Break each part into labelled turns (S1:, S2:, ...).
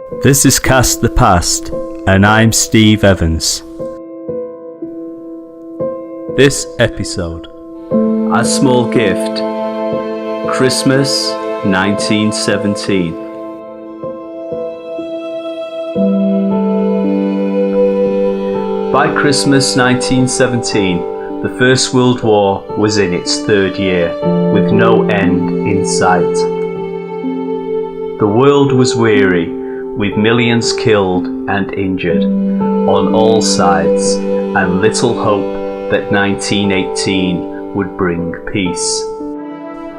S1: This is Cast the Past, and I'm Steve Evans. This episode, A Small Gift, Christmas 1917. By Christmas 1917, the First World War was in its third year, with no end in sight. The world was weary, with millions killed and injured on all sides, and little hope that 1918 would bring peace.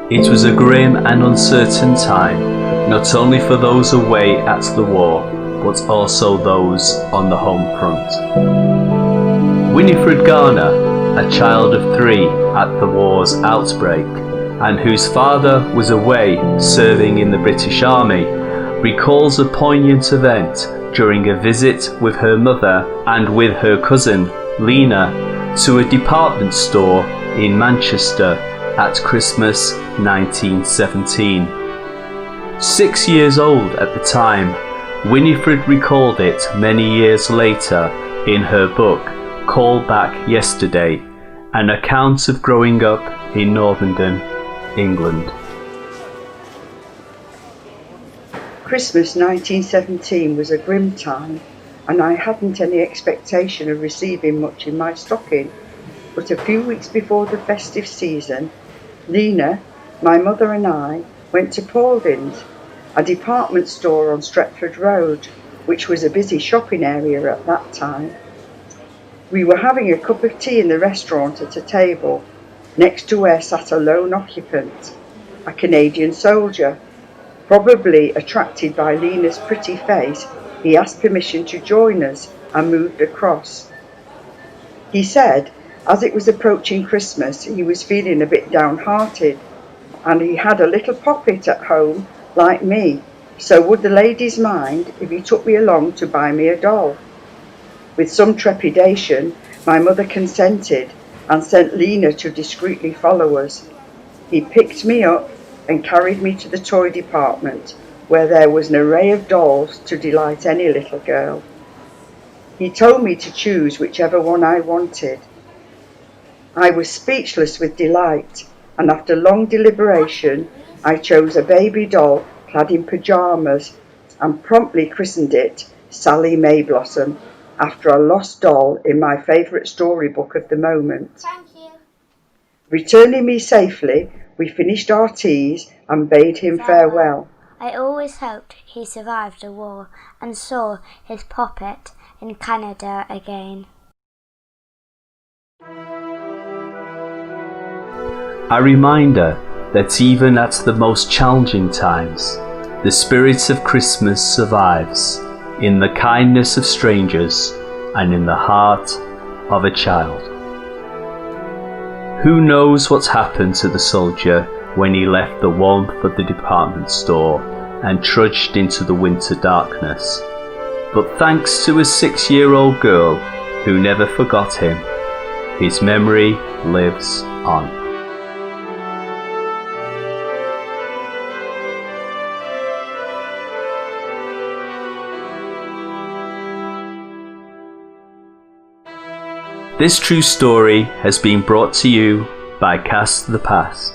S1: It was a grim and uncertain time, not only for those away at the war, but also those on the home front. Winifred Garner, a child of 3 at the war's outbreak, and whose father was away serving in the British Army, recalls a poignant event during a visit with her mother and with her cousin, Lena, to a department store in Manchester at Christmas 1917. 6 years old at the time, Winifred recalled it many years later in her book, Call Back Yesterday, an account of growing up in Northern England.
S2: Christmas 1917 was a grim time, and I hadn't any expectation of receiving much in my stocking. But a few weeks before the festive season, Lena, my mother and I went to Paulding's, a department store on Stretford Road, which was a busy shopping area at that time. We were having a cup of tea in the restaurant at a table, next to where sat a lone occupant, a Canadian soldier. Probably attracted by Lena's pretty face, he asked permission to join us and moved across. He said, as it was approaching Christmas, he was feeling a bit downhearted, and he had a little poppet at home like me, so would the ladies mind if he took me along to buy me a doll? With some trepidation, my mother consented and sent Lena to discreetly follow us. He picked me up and carried me to the toy department, where there was an array of dolls to delight any little girl. He told me to choose whichever one I wanted. I was speechless with delight, and after long deliberation, I chose a baby doll clad in pyjamas and promptly christened it Sally Mayblossom, after a lost doll in my favourite storybook of the moment.
S3: Thank you.
S2: Returning me safely, we finished our teas and bade him farewell.
S3: I always hoped he survived the war and saw his puppet in Canada again.
S1: A reminder that even at the most challenging times, the spirit of Christmas survives in the kindness of strangers and in the heart of a child. Who knows what's happened to the soldier when he left the warmth of the department store and trudged into the winter darkness, but thanks to a 6-year-old girl who never forgot him, his memory lives on. This true story has been brought to you by Cast the Past.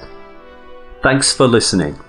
S1: Thanks for listening.